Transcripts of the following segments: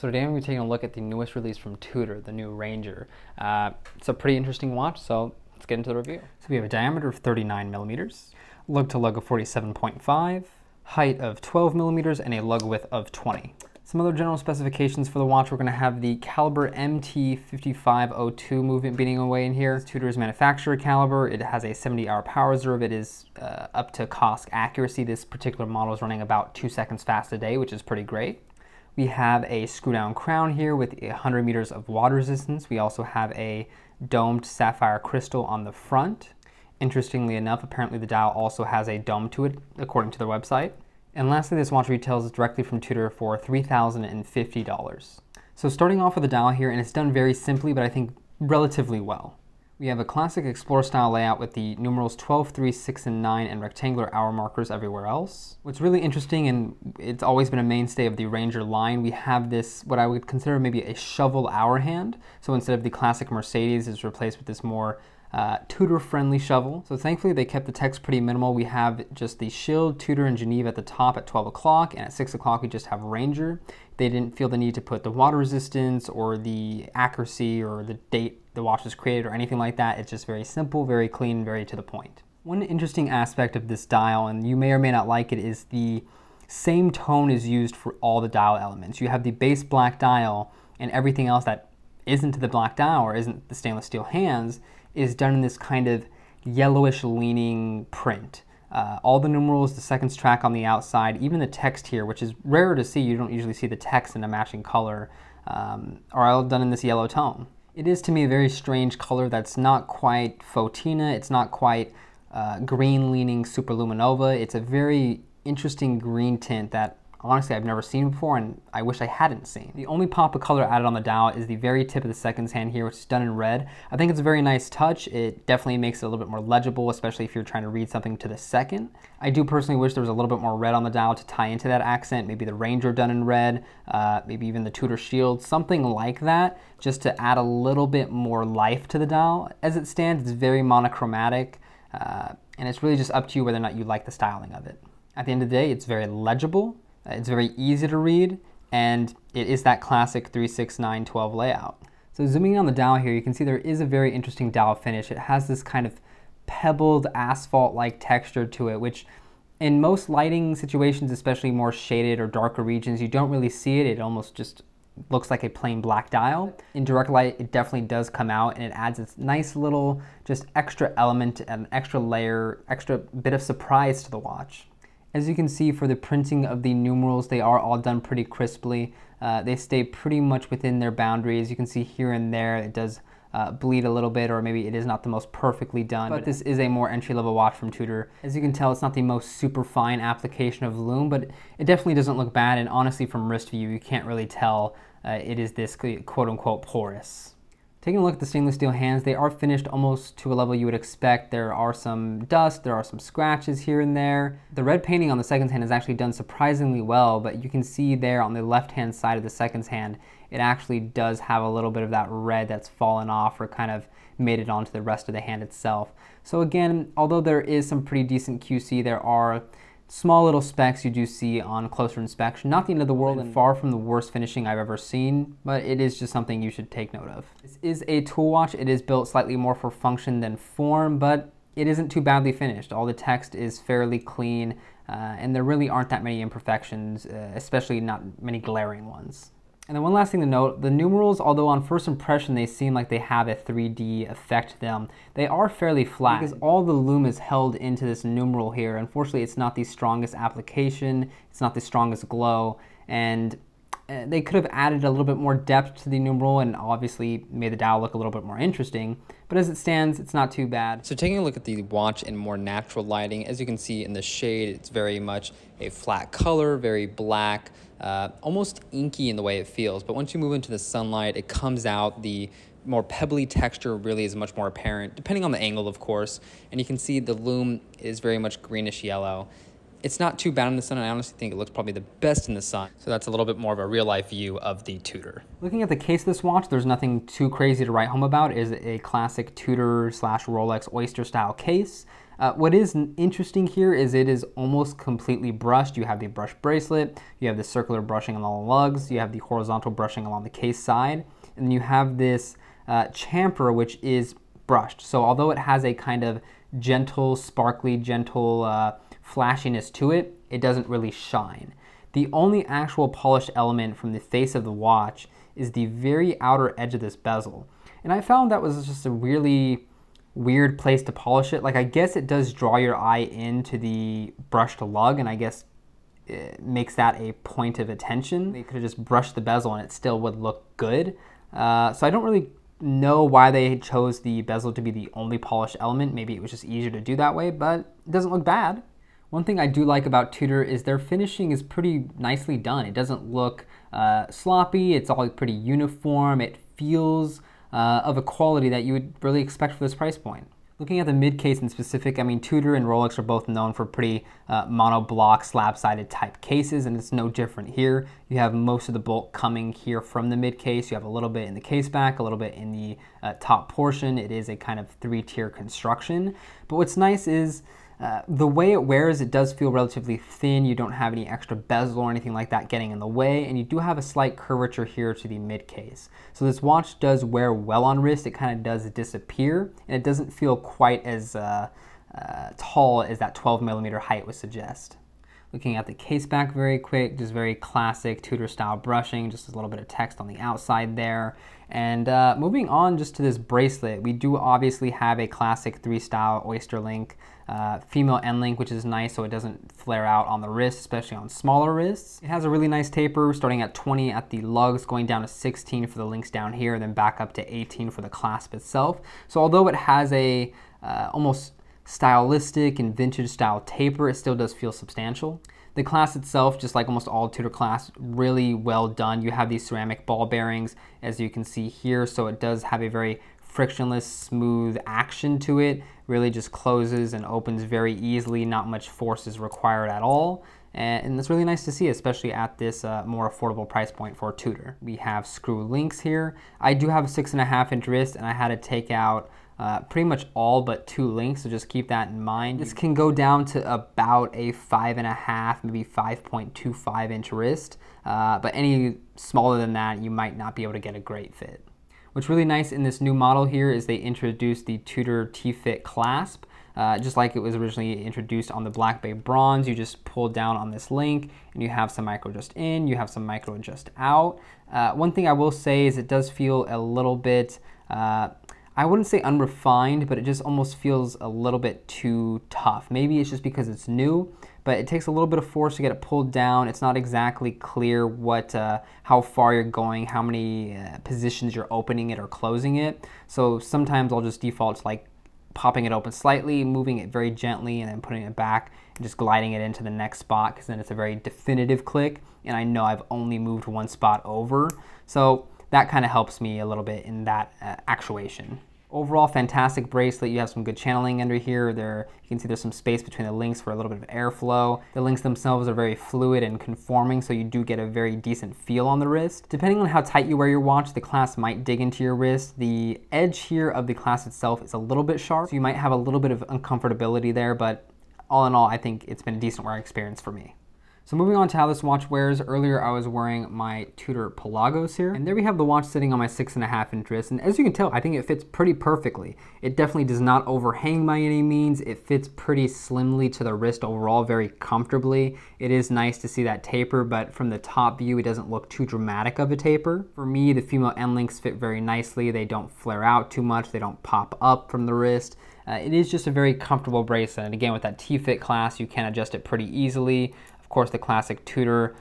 So today I'm going to be taking a look at the newest release from Tudor, the new Ranger. It's a pretty interesting watch, so let's get into the review. So we have a diameter of 39 millimeters, lug to lug of 47.5, height of 12 millimeters, and a lug width of 20. Some other general specifications for the watch: we're going to have the caliber MT5502 movement beating away in here. It's Tudor's manufacturer caliber. It has a 70-hour power reserve. It is up to COSC accuracy. This particular model is running about 2 seconds fast a day, which is pretty great. We have a screw-down crown here with 100 meters of water resistance. We also have a domed sapphire crystal on the front. Interestingly enough, apparently the dial also has a dome to it, according to their website. And lastly, this watch retails directly from Tudor for $3,050. So starting off with the dial here, and it's done very simply, but I think relatively well. We have a classic Explorer style layout with the numerals 12, 3, 6, and 9 and rectangular hour markers everywhere else. What's really interesting, and it's always been a mainstay of the Ranger line, we have this, what I would consider maybe a shovel hour hand. So instead of the classic Mercedes, it's replaced with this more Tudor-friendly shovel. So thankfully they kept the text pretty minimal. We have just the Shield, Tudor, and Geneva at the top at 12 o'clock, and at 6 o'clock we just have Ranger. They didn't feel the need to put the water resistance or the accuracy or the date the watch was created or anything like that. It's just very simple, very clean, very to the point. One interesting aspect of this dial, and you may or may not like it, is the same tone is used for all the dial elements. You have the base black dial, and everything else that isn't the black dial or isn't the stainless steel hands is done in this kind of yellowish leaning print. All the numerals, the seconds track on the outside, even the text here, which is rare to see. You don't usually see the text in a matching color, are all done in this yellow tone. It is, to me, a very strange color that's not quite Fotina. It's not quite green-leaning Superluminova. It's a very interesting green tint that honestly I've never seen before, and I wish I hadn't seen. The only pop of color added on the dial is the very tip of the seconds hand here, which is done in red. I think it's a very nice touch. It definitely makes it a little bit more legible, especially if you're trying to read something to the second. I do personally wish there was a little bit more red on the dial to tie into that accent. Maybe the Ranger done in red, maybe even the Tudor Shield, something like that, just to add a little bit more life to the dial. As it stands, it's very monochromatic, and it's really just up to you whether or not you like the styling of it. At the end of the day, it's very legible. It's very easy to read, and it is that classic 3, 6, 9, 12 layout. So zooming in on the dial here, you can see there is a very interesting dial finish. It has this kind of pebbled asphalt-like texture to it, which in most lighting situations, especially more shaded or darker regions, you don't really see it. It almost just looks like a plain black dial. In direct light, it definitely does come out, and it adds this nice little just extra element, an extra layer, extra bit of surprise to the watch. As you can see, for the printing of the numerals, they are all done pretty crisply. They stay pretty much within their boundaries. You can see here and there it does bleed a little bit, or maybe it is not the most perfectly done, but this is a more entry-level watch from Tudor. As you can tell, it's not the most super fine application of Lume, but it definitely doesn't look bad, and honestly from wrist view you can't really tell it is this quote-unquote porous. Taking a look at the stainless steel hands, they are finished almost to a level you would expect. There are some dust, there are some scratches here and there. The red painting on the seconds hand is actually done surprisingly well, but you can see there on the left-hand side of the seconds hand, it actually does have a little bit of that red that's fallen off or kind of made it onto the rest of the hand itself. So again, although there is some pretty decent QC, there are small little specks you do see on closer inspection. Not the end of the world, and far from the worst finishing I've ever seen, but it is just something you should take note of. This is a tool watch. It is built slightly more for function than form, but it isn't too badly finished. All the text is fairly clean, and there really aren't that many imperfections, especially not many glaring ones. And then one last thing to note, the numerals, although on first impression they seem like they have a 3D effect to them, they are fairly flat because all the lume is held into this numeral here. Unfortunately, it's not the strongest application, it's not the strongest glow, and they could have added a little bit more depth to the numeral and obviously made the dial look a little bit more interesting, but as it stands, it's not too bad. So taking a look at the watch in more natural lighting, as you can see in the shade, it's very much a flat color, very black, almost inky in the way it feels, but once you move into the sunlight, it comes out. The more pebbly texture really is much more apparent, depending on the angle, of course, and you can see the lume is very much greenish yellow. It's not too bad in the sun, and I honestly think it looks probably the best in the sun. So that's a little bit more of a real-life view of the Tudor. Looking at the case of this watch, there's nothing too crazy to write home about. It is a classic Tudor / Rolex Oyster style case. What is interesting here is it is almost completely brushed. You have the brush bracelet, you have the circular brushing along the lugs, you have the horizontal brushing along the case side, and then you have this chamfer, which is brushed. So although it has a kind of gentle, sparkly, gentle flashiness to it, it doesn't really shine. The only actual polished element from the face of the watch is the very outer edge of this bezel. And I found that was just a really weird place to polish it. Like, I guess it does draw your eye into the brushed lug, and I guess it makes that a point of attention. They could have just brushed the bezel and it still would look good. So I don't really know why they chose the bezel to be the only polished element. Maybe it was just easier to do that way, but it doesn't look bad. One thing I do like about Tudor is their finishing is pretty nicely done. It doesn't look sloppy, it's all pretty uniform, it feels of a quality that you would really expect for this price point. Looking at the mid case in specific, I mean, Tudor and Rolex are both known for pretty monoblock, slab-sided type cases, and it's no different here. You have most of the bulk coming here from the mid case. You have a little bit in the case back, a little bit in the top portion. It is a kind of three-tier construction. But what's nice is the way it wears, it does feel relatively thin. You don't have any extra bezel or anything like that getting in the way, and you do have a slight curvature here to the mid case. So this watch does wear well on wrist. It kind of does disappear, and it doesn't feel quite as tall as that 12mm height would suggest. Looking at the case back very quick, just very classic Tudor style brushing, just a little bit of text on the outside there. And moving on just to this bracelet, we do obviously have a classic 3 style oyster link, female end link, which is nice so it doesn't flare out on the wrist, especially on smaller wrists. It has a really nice taper starting at 20 at the lugs, going down to 16 for the links down here, and then back up to 18 for the clasp itself. So although it has a almost stylistic and vintage style taper, it still does feel substantial. The clasp itself, just like almost all Tudor clasps, really well done. You have these ceramic ball bearings, as you can see here, so it does have a very frictionless, smooth action to it. Really just closes and opens very easily, not much force is required at all. And it's really nice to see, especially at this more affordable price point for Tudor. We have screw links here. I do have a 6.5-inch wrist, and I had to take out pretty much all but 2 links, so just keep that in mind. This can go down to about a 5.5, maybe 5.25-inch wrist, but any smaller than that, you might not be able to get a great fit. What's really nice in this new model here is they introduced the Tudor T-Fit clasp. Just like it was originally introduced on the Black Bay Bronze, you just pull down on this link and you have some micro adjust in, you have some micro adjust out. One thing I will say is it does feel a little bit, I wouldn't say unrefined, but it just almost feels a little bit too tough. Maybe it's just because it's new, but it takes a little bit of force to get it pulled down. It's not exactly clear what, how far you're going, how many positions you're opening it or closing it. So sometimes I'll just default to like popping it open slightly, moving it very gently, and then putting it back and just gliding it into the next spot, because then it's a very definitive click, and I know I've only moved one spot over. So that kind of helps me a little bit in that actuation. Overall, fantastic bracelet. You have some good channeling under here. You can see there's some space between the links for a little bit of airflow. The links themselves are very fluid and conforming, so you do get a very decent feel on the wrist. Depending on how tight you wear your watch, the clasp might dig into your wrist. The edge here of the clasp itself is a little bit sharp, so you might have a little bit of uncomfortability there, but all in all, I think it's been a decent wearing experience for me. So moving on to how this watch wears, earlier I was wearing my Tudor Pelagos here, and there we have the watch sitting on my 6.5-inch wrist, and as you can tell, I think it fits pretty perfectly. It definitely does not overhang by any means. It fits pretty slimly to the wrist overall, very comfortably. It is nice to see that taper, but from the top view, it doesn't look too dramatic of a taper. For me, the female end links fit very nicely. They don't flare out too much. They don't pop up from the wrist. It is just a very comfortable bracelet, and again, with that T-Fit clasp, you can adjust it pretty easily. Of course, the classic Tudor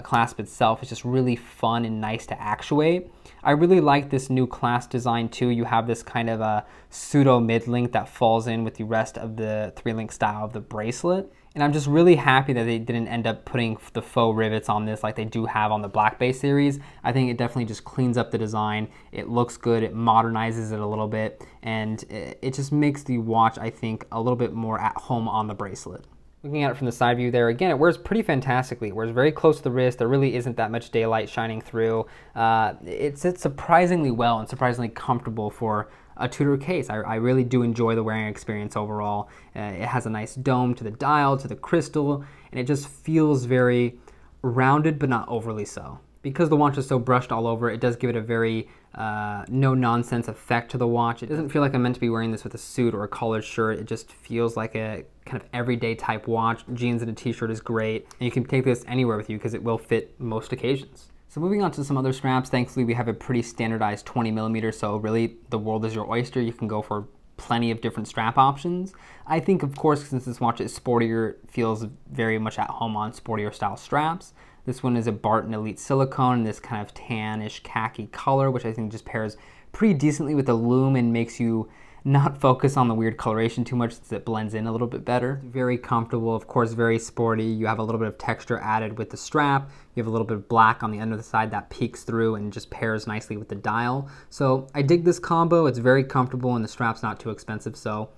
clasp itself is just really fun and nice to actuate. I really like this new clasp design too. You have this kind of a pseudo mid-link that falls in with the rest of the 3-link style of the bracelet. And I'm just really happy that they didn't end up putting the faux rivets on this like they do have on the Black Bay series. I think it definitely just cleans up the design. It looks good, it modernizes it a little bit, and it just makes the watch, I think, a little bit more at home on the bracelet. Looking at it from the side view there, again, it wears pretty fantastically. It wears very close to the wrist. There really isn't that much daylight shining through. It sits surprisingly well and surprisingly comfortable for a Tudor case. I really do enjoy the wearing experience overall. It has a nice dome to the dial, to the crystal, and it just feels very rounded, but not overly so. Because the watch is so brushed all over, it does give it a very no-nonsense effect to the watch. It doesn't feel like I'm meant to be wearing this with a suit or a collared shirt. It just feels like a kind of everyday type watch. Jeans and a t-shirt is great. And you can take this anywhere with you because it will fit most occasions. So moving on to some other straps, thankfully we have a pretty standardized 20 millimeters, so really the world is your oyster. You can go for plenty of different strap options. I think, of course, since this watch is sportier, it feels very much at home on sportier style straps. This one is a Barton Elite Silicone in this kind of tannish khaki color, which I think just pairs pretty decently with the Lume and makes you not focus on the weird coloration too much since it blends in a little bit better. Very comfortable, of course, very sporty. You have a little bit of texture added with the strap. You have a little bit of black on the end of the side that peeks through and just pairs nicely with the dial. So I dig this combo. It's very comfortable and the strap's not too expensive, so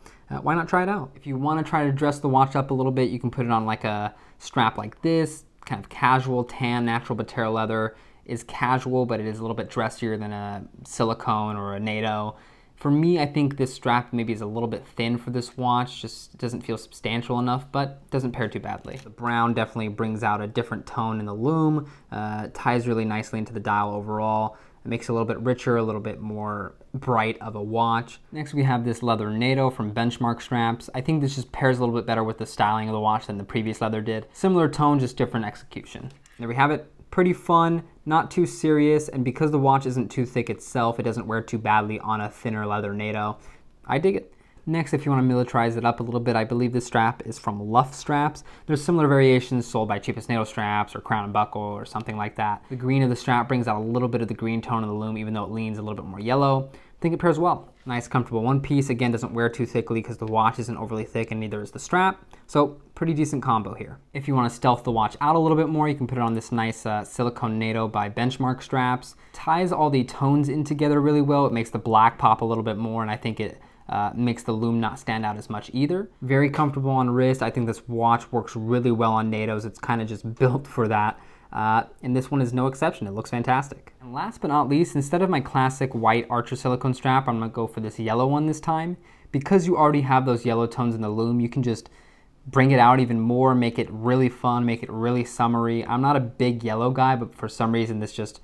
why not try it out? If you want to try to dress the watch up a little bit, you can put it on like a strap like this, kind of casual tan natural Buttero leather is casual, but it is a little bit dressier than a Silicone or a Nato. For me, I think this strap maybe is a little bit thin for this watch, just doesn't feel substantial enough, but doesn't pair too badly. The brown definitely brings out a different tone in the Lume, ties really nicely into the dial overall. It makes it a little bit richer, a little bit more bright of a watch. Next we have this leather Nato from Benchmark Straps. I think this just pairs a little bit better with the styling of the watch than the previous leather did. Similar tone, just different execution. There we have it. Pretty fun, not too serious, and because the watch isn't too thick itself, it doesn't wear too badly on a thinner leather Nato. I dig it. Next, if you want to militarize it up a little bit, I believe this strap is from Luff straps. There's similar variations sold by Cheapest Nato straps or Crown and Buckle or something like that. The green of the strap brings out a little bit of the green tone of the Lume, even though it leans a little bit more yellow. I think it pairs well. Nice, comfortable one piece. Again, doesn't wear too thickly because the watch isn't overly thick and neither is the strap. So pretty decent combo here. If you want to stealth the watch out a little bit more, you can put it on this nice Silicone Nato by Benchmark Straps. Ties all the tones in together really well. It makes the black pop a little bit more, and I think it makes the Lume not stand out as much either. Very comfortable on wrist. I think this watch works really well on Natos. It's kind of just built for that. And this one is no exception. It looks fantastic. And last but not least, instead of my classic white Archer silicone strap, I'm going to go for this yellow one this time. Because you already have those yellow tones in the Lume, you can just bring it out even more, make it really fun, make it really summery. I'm not a big yellow guy, but for some reason this just,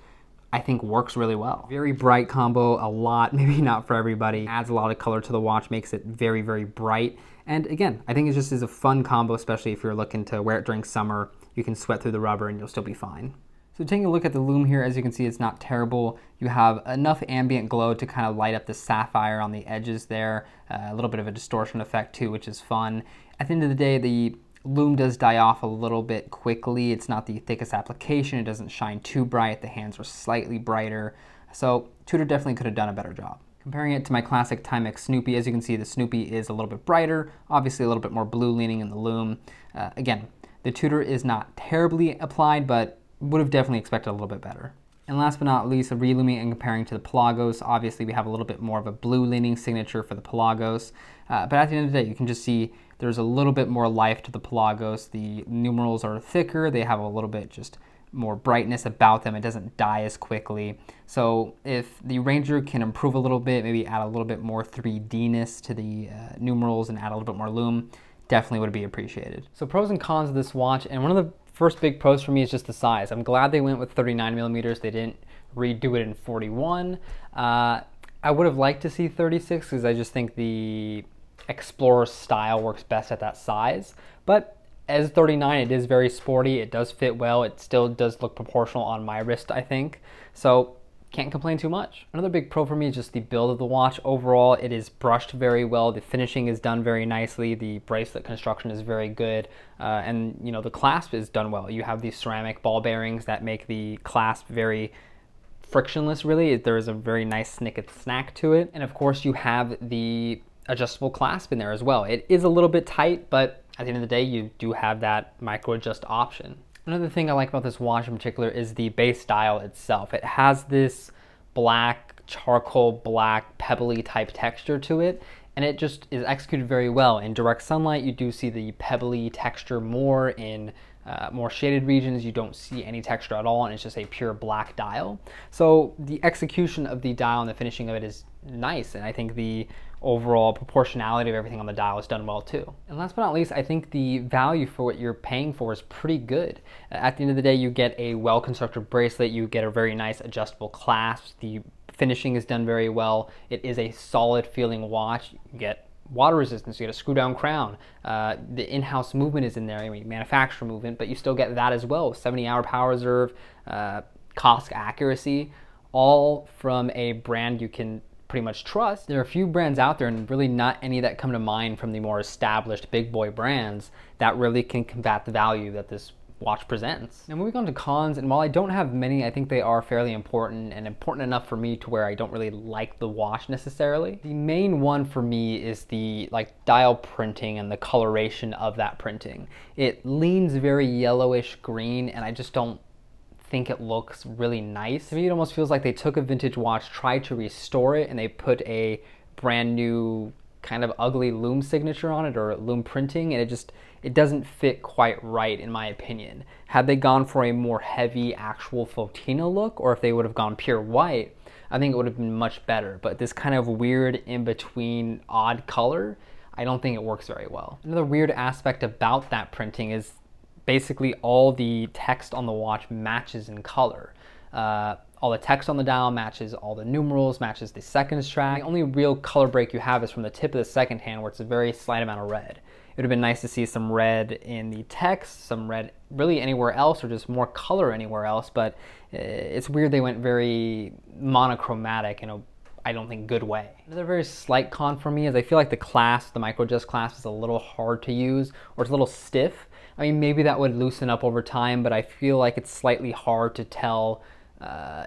I think, works really well. Very bright combo, a lot, maybe not for everybody. Adds a lot of color to the watch, makes it very, very bright. And again, I think it just is a fun combo, especially if you're looking to wear it during summer. You can sweat through the rubber and you'll still be fine. So taking a look at the Lume here, as you can see, it's not terrible. You have enough ambient glow to kind of light up the sapphire on the edges there. A little bit of a distortion effect too, which is fun. At the end of the day, the Lume does die off a little bit quickly. It's not the thickest application. It doesn't shine too bright. The hands are slightly brighter. So Tudor definitely could have done a better job. Comparing it to my classic Timex Snoopy, as you can see, the Snoopy is a little bit brighter, obviously a little bit more blue leaning in the Lume. Again, the Tudor is not terribly applied, but would have definitely expected a little bit better. And last but not least, reluming and comparing to the Pelagos, obviously we have a little bit more of a blue leaning signature for the Pelagos, but at the end of the day, you can just see there's a little bit more life to the Pelagos. The numerals are thicker, they have a little bit just more brightness about them. It doesn't die as quickly. So if the Ranger can improve a little bit, maybe add a little bit more 3D-ness to the numerals and add a little bit more Lume, definitely would be appreciated. So pros and cons of this watch, and one of the first big pros for me is just the size. I'm glad they went with 39 millimeters. They didn't redo it in 41. I would have liked to see 36 because I just think the Explorer style works best at that size. But as 39, it is very sporty. It does fit well. It still does look proportional on my wrist, I think. So can't complain too much. Another big pro for me is just the build of the watch. Overall, it is brushed very well. The finishing is done very nicely. The bracelet construction is very good. And you know, the clasp is done well. You have these ceramic ball bearings that make the clasp very frictionless, really. There is a very nice snicket snack to it. And of course, you have the adjustable clasp in there as well. It is a little bit tight, but at the end of the day, you do have that micro adjust option. Another thing I like about this watch in particular is the base dial itself. It has this black, charcoal black, pebbly type texture to it, and it just is executed very well. In direct sunlight, you do see the pebbly texture more. In more shaded regions, you don't see any texture at all, and it's just a pure black dial. So the execution of the dial and the finishing of it is nice, and I think the overall proportionality of everything on the dial is done well too. And last but not least, I think the value for what you're paying for is pretty good. At the end of the day, you get a well-constructed bracelet, you get a very nice adjustable clasp, the finishing is done very well, it is a solid feeling watch, you get water resistance, you get a screw down crown, the in-house movement is in there, I mean manufacturer movement, but you still get that as well, 70-hour power reserve, cost accuracy, all from a brand you can pretty much trust. There are a few brands out there, and really not any that come to mind from the more established big boy brands that really can combat the value that this watch presents. Now moving on to cons, and while I don't have many, I think they are fairly important and important enough for me to where I don't really like the watch necessarily. The main one for me is the dial printing and the coloration of that printing. It leans very yellowish green, and I just don't think it looks really nice. To me, it almost feels like they took a vintage watch, tried to restore it, and they put a brand new kind of ugly Lume signature on it, or Lume printing, and it doesn't fit quite right in my opinion. Had they gone for a more heavy actual Fotina look, or if they would have gone pure white, I think it would have been much better. But this kind of weird in-between odd color, I don't think it works very well. Another weird aspect about that printing is basically all the text on the watch matches in color. All the text on the dial matches all the numerals, matches the seconds track. The only real color break you have is from the tip of the second hand, where it's a very slight amount of red. It would have been nice to see some red in the text, some red really anywhere else, or just more color anywhere else, but it's weird they went very monochromatic in a, I don't think, good way. Another very slight con for me is I feel like the clasp, the micro adjust clasp, is a little hard to use, or it's a little stiff. I mean, maybe that would loosen up over time, but I feel like it's slightly hard to tell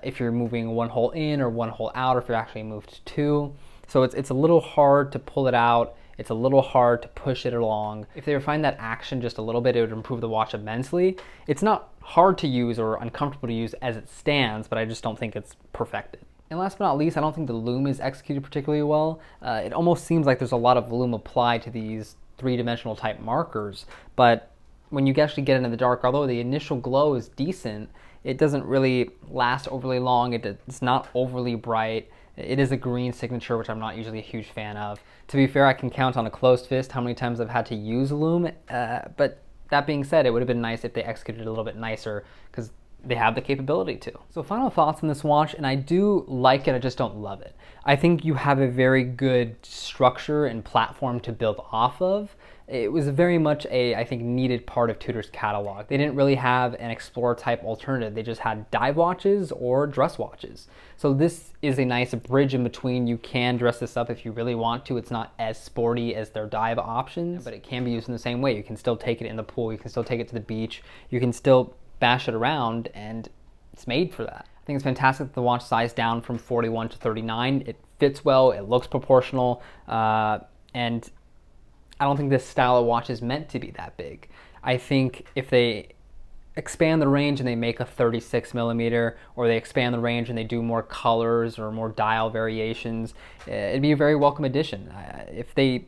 if you're moving one hole in or one hole out, or if you're actually moved two. So it's a little hard to pull it out. It's a little hard to push it along. If they refine that action just a little bit, it would improve the watch immensely. It's not hard to use or uncomfortable to use as it stands, but I just don't think it's perfected. And last but not least, I don't think the Lume is executed particularly well. It almost seems like there's a lot of Lume applied to these three-dimensional type markers, but when you actually get into the dark, although the initial glow is decent, it doesn't really last overly long. It's not overly bright. It is a green signature, which I'm not usually a huge fan of. To be fair, I can count on a closed fist how many times I've had to use Lume, but that being said, it would have been nice if they executed it a little bit nicer, because they have the capability to. So final thoughts on this watch, and I do like it, I just don't love it. I think you have a very good structure and platform to build off of. It was very much a, I think, needed part of Tudor's catalog. They didn't really have an Explorer type alternative. They just had dive watches or dress watches. So this is a nice bridge in between. You can dress this up if you really want to. It's not as sporty as their dive options, but it can be used in the same way. You can still take it in the pool. You can still take it to the beach. You can still bash it around, and it's made for that. I think it's fantastic that the watch sized down from 41 to 39. It fits well, it looks proportional, and I don't think this style of watch is meant to be that big. I think if they expand the range and they make a 36 millimeter, or they expand the range and they do more colors or more dial variations, it'd be a very welcome addition. If they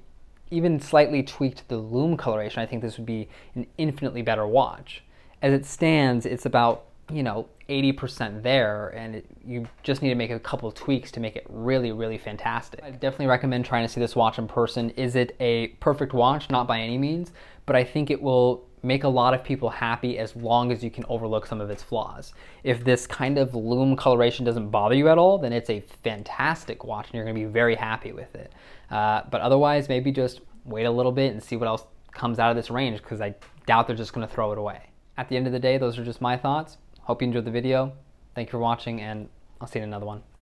even slightly tweaked the Lume coloration, I think this would be an infinitely better watch. As it stands, it's about, 80% there, and you just need to make a couple of tweaks to make it really, really fantastic. I definitely recommend trying to see this watch in person. Is it a perfect watch? Not by any means, but I think it will make a lot of people happy as long as you can overlook some of its flaws. If this kind of Lume coloration doesn't bother you at all, then it's a fantastic watch and you're going to be very happy with it. But otherwise, maybe just wait a little bit and see what else comes out of this range, because I doubt they're just going to throw it away. At the end of the day, those are just my thoughts. Hope you enjoyed the video. Thank you for watching, and I'll see you in another one.